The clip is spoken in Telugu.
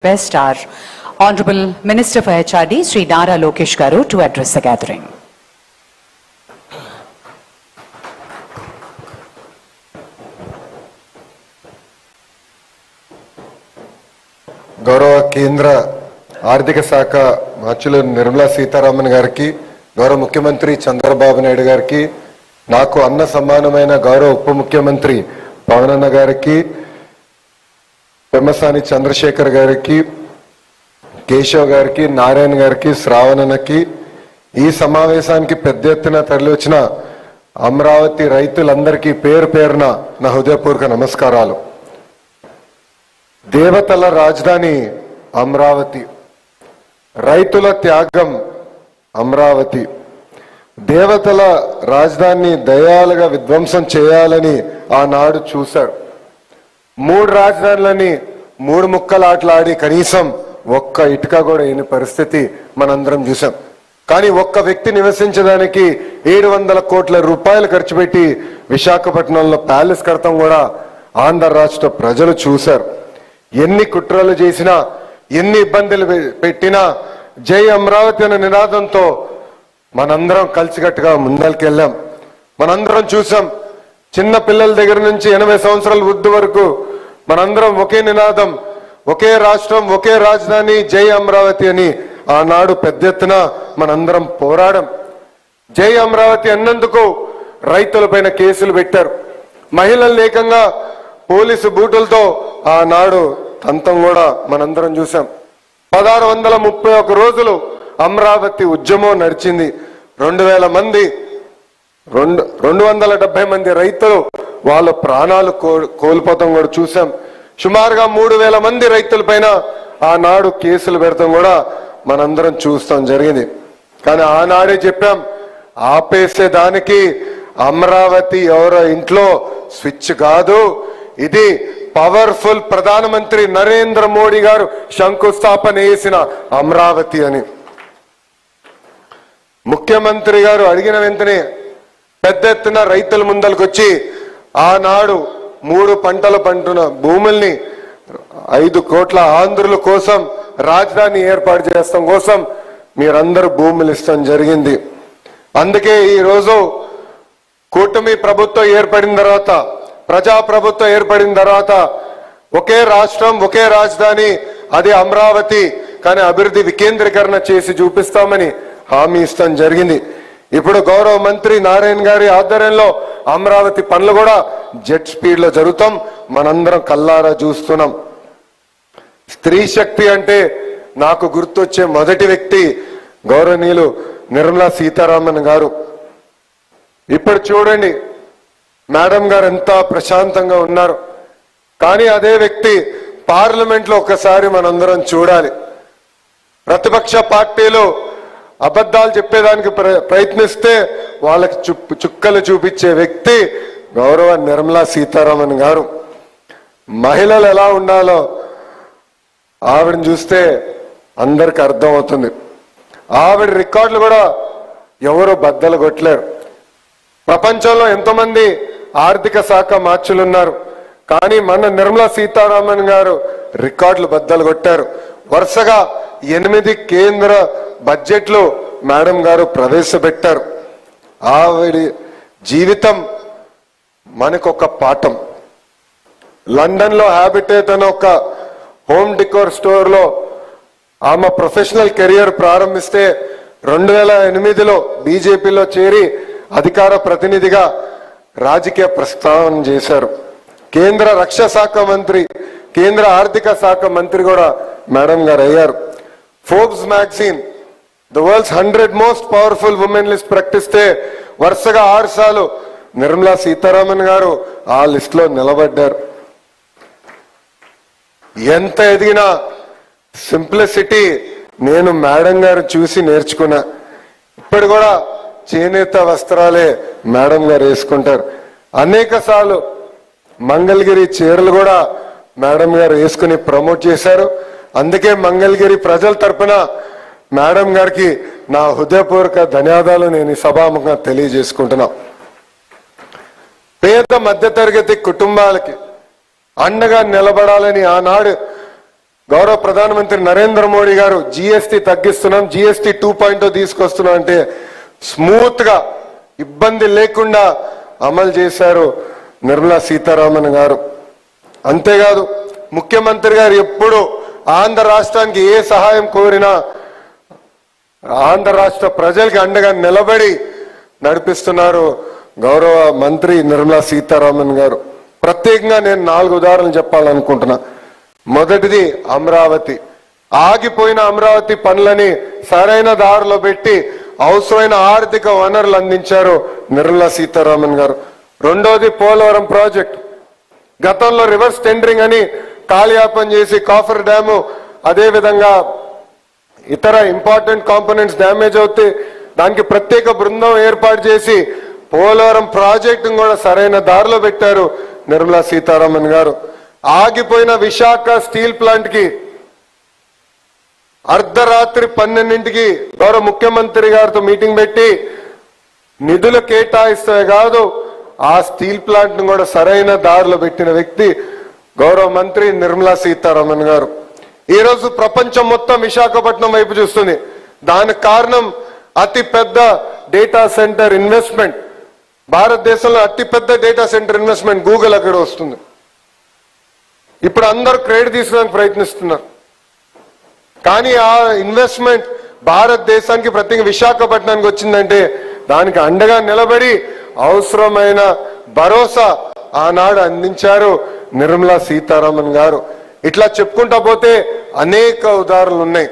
Best our Honorable Minister for HRD, Sri Nara Lokesh Garu, to address the gathering. గౌరవ కేంద్ర ఆర్థిక శాఖ మంత్రులు నిర్మలా సీతారామన్ గారికి, గౌరవ ముఖ్యమంత్రి చంద్రబాబు నాయుడు గారికి, నాకు అన్న సమానమైన గౌరవ ఉప ముఖ్యమంత్రి పవన్ అన్న గారికి, పెమ్మసాని చంద్రశేఖర్ గారికి, కేశవ్ గారికి, నారాయణ గారికి, శ్రావణన్నకి, ఈ సమావేశానికి పెద్ద ఎత్తున తరలి వచ్చిన అమరావతి రైతులందరికీ పేరు పేరున నా హృదయపూర్వక నమస్కారాలు. దేవతల రాజధాని అమరావతి, రైతుల త్యాగం అమరావతి. దేవతల రాజధానిని దయాలుగా విధ్వంసం చేయాలని ఆనాడు చూశారు. 3 రాజధానులని 3 ముక్కలాటలాడి కనీసం ఒక్క ఇటుక కూడా అయిన పరిస్థితి మనందరం చూసాం. కానీ ఒక్క వ్యక్తి నివసించడానికి 700 కోట్ల రూపాయలు ఖర్చు పెట్టి విశాఖపట్నంలో ప్యాలెస్ కడతాం కూడా ఆంధ్ర రాష్ట్ర ప్రజలు చూశారు. ఎన్ని కుట్రలు చేసినా, ఎన్ని ఇబ్బందులు పెట్టినా జై అమరావతి అనే నినాదంతో మనందరం కలిసికట్టుగా ముందరికెళ్ళాం. మనందరం చూసాం, చిన్న పిల్లల దగ్గర నుంచి 80 సంవత్సరాల వృద్ధి వరకు మనందరం ఒకే నినాదం, ఒకే రాష్ట్రం, ఒకే రాజధాని, జై అమరావతి అని ఆనాడు పెద్ద ఎత్తున మనందరం పోరాడం. జై అమరావతి అన్నందుకు రైతులపైన కేసులు పెట్టారు. మహిళలు ఏకంగా పోలీసు బూటులతో ఆనాడు తంతం కూడా మనందరం చూసాం. 1631 రోజులు అమరావతి ఉద్యమం నడిచింది. 2000 మంది 270 మంది రైతులు వాళ్ళ ప్రాణాలు కోల్పోతాం కూడా చూసాం. సుమారుగా 3000 మంది రైతుల పైన ఆనాడు కేసులు పెడతాం కూడా మనందరం చూస్తాం జరిగింది. కానీ ఆనాడే చెప్పాం, ఆపేసే దానికి అమరావతి ఎవరో ఇంట్లో స్విచ్ కాదు, ఇది పవర్ఫుల్ ప్రధానమంత్రి నరేంద్ర మోడీ గారు శంకుస్థాపన చేసిన అమరావతి అని. ముఖ్యమంత్రి గారు అడిగిన వెంటనే పెద్ద ఎత్తున రైతుల ముందరికి వచ్చి ఆనాడు 3 పంటలు పంటున్న భూముల్ని 5 కోట్ల ఆంధ్రుల కోసం రాజధాని ఏర్పాటు చేస్తాం కోసం మీరందరూ భూములు ఇస్తాం జరిగింది. అందుకే ఈరోజు కూటమి ప్రభుత్వం ఏర్పడిన తర్వాత, ప్రజాప్రభుత్వం ఏర్పడిన తర్వాత ఒకే రాష్ట్రం, ఒకే రాజధాని, అది అమరావతి, కానీ అభివృద్ధి వికేంద్రీకరణ చేసి చూపిస్తామని హామీ ఇస్తాం జరిగింది. ఇప్పుడు గౌరవ మంత్రి నారాయణ గారి ఆధ్వర్యంలో అమరావతి పనులు కూడా జెట్ స్పీడ్ లో జరుగుతాం, మనందరం కల్లారా చూస్తున్నాం. స్త్రీ శక్తి అంటే నాకు గుర్తొచ్చే మొదటి వ్యక్తి గౌరవనీయులు నిర్మలా సీతారామన్ గారు. ఇప్పుడు చూడండి మేడం గారు ఎంత ప్రశాంతంగా ఉన్నారు. కానీ అదే వ్యక్తి పార్లమెంట్ లో ఒకసారి మనందరం చూడాలి. ప్రతిపక్ష పార్టీలు అబద్ధాలు చెప్పేదానికి ప్రయత్నిస్తే వాళ్ళకి చుక్కలు చూపించే వ్యక్తి గౌరవ నిర్మలా సీతారామన్ గారు. మహిళలు ఎలా ఉండాలో ఆవిడని చూస్తే అందరికి అర్థం అవుతుంది. ఆవిడ రికార్డులు కూడా ఎవరు బద్దలు కొట్టలేరు. ప్రపంచంలో ఎంతోమంది ఆర్థిక శాఖ మార్చులు ఉన్నారు, కానీ మన నిర్మలా సీతారామన్ గారు రికార్డులు బద్దలు కొట్టారు. వరుసగా 8 కేంద్ర బడ్జెట్లు మేడం గారు ప్రవేశపెట్టారు. ఆవిడ జీవితం మనకొక పాఠం. లండన్ లో హ్యాబిటేట్ అనే ఒక హోమ్ డికోర్ స్టోర్ లో ఆమె ప్రొఫెషనల్ కెరియర్ ప్రారంభిస్తే 2008లో బీజేపీలో చేరి అధికార ప్రతినిధిగా రాజకీయ ప్రస్థానం చేశారు. కేంద్ర రక్షణ శాఖ మంత్రి, కేంద్ర ఆర్థిక శాఖ మంత్రి కూడా మేడం గారు అయ్యారు. Forbes magazine the world's 100 most powerful women list ప్రకటిస్తే వరుసగా 6 సార్లు నిర్మలా సీతారామన్ గారు ఆ లిస్ట్ లో నిలబడ్డారు. ఎంత ఎదిగినా సింప్లిసిటీ నేను మేడం గారు చూసి నేర్చుకున్నా. ఇప్పుడు కూడా చేనేత వస్త్రాలే మేడం గారు వేసుకుంటారు. అనేక సార్లు మంగళగిరి చీరలు కూడా మేడం గారు వేసుకుని ప్రమోట్ చేశారు. అందుకే మంగళగిరి ప్రజల తరపున మేడం గారికి నా హృదయపూర్వక ధన్యవాదాలు నేను ఈ సభాముఖంగా తెలియజేసుకుంటున్నా. పేద మధ్యతరగతి కుటుంబాలకి అండగా నిలబడాలని ఆనాడు గౌరవ ప్రధానమంత్రి నరేంద్ర మోడీ గారు జిఎస్టీ తగ్గిస్తున్నాం, జిఎస్టీ 2.0 తీసుకొస్తున్నాం అంటే స్మూత్ గా ఇబ్బంది లేకుండా అమలు చేశారు నిర్మలా సీతారామన్ గారు. అంతేకాదు ముఖ్యమంత్రి గారు ఎప్పుడు ఆంధ్ర రాష్ట్రానికి ఏ సహాయం కోరినా ఆంధ్ర రాష్ట్ర ప్రజలకి అండగా నిలబడి నడిపిస్తున్నారు గౌరవ మంత్రి నిర్మలా సీతారామన్ గారు. ప్రత్యేకంగా నేను 4 ఉదాహరణలు చెప్పాలనుకుంటున్నా. మొదటిది అమరావతి. ఆగిపోయిన అమరావతి పనులని సరైన దారిలో పెట్టి అవసరమైన ఆర్థిక వనరులు అందించారు నిర్మలా సీతారామన్ గారు. రెండోది పోలవరం ప్రాజెక్ట్. గతంలో రివర్స్ టెండరింగ్ అని కాలయాపన చేసి కాఫర్ డ్యాము అదే విధంగా ఇతర ఇంపార్టెంట్ కాంపోనెంట్స్ డ్యామేజ్ అవుతే దానికి ప్రత్యేక బృందం ఏర్పాటు చేసి పోలవరం ప్రాజెక్టు కూడా సరైన దారిలో పెట్టారు నిర్మలా సీతారామన్ గారు. ఆగిపోయిన విశాఖ స్టీల్ ప్లాంట్ కి అర్ధరాత్రి 12ంటికి గౌరవ ముఖ్యమంత్రి గారితో మీటింగ్ పెట్టి నిధులు కేటాయిస్తే కాదు ఆ స్టీల్ ప్లాంట్ ను కూడా సరైన దారిలో పెట్టిన వ్యక్తి గౌరవ మంత్రి నిర్మలా సీతారామన్ గారు. ఈ రోజు ప్రపంచం మొత్తం విశాఖపట్నం వైపు చూస్తుంది. దానికి కారణం అతి పెద్ద డేటా సెంటర్ ఇన్వెస్ట్మెంట్. భారతదేశంలో అతి పెద్ద డేటా సెంటర్ ఇన్వెస్ట్మెంట్ గూగుల్ అక్కడ వస్తుంది. ఇప్పుడు అందరూ క్రెడిట్ తీసుకోవడానికి ప్రయత్నిస్తున్నారు. కానీ ఆ ఇన్వెస్ట్మెంట్ భారతదేశానికి ప్రత్యేక విశాఖపట్నానికి వచ్చిందంటే దానికి అండగా నిలబడి అవసరమైన భరోసా ఆనాడు అందించారు నిర్మలా సీతారామన్ గారు. ఇట్లా చెప్పుకుంటా పోతే అనేక ఉదాహరణలు ఉన్నాయి.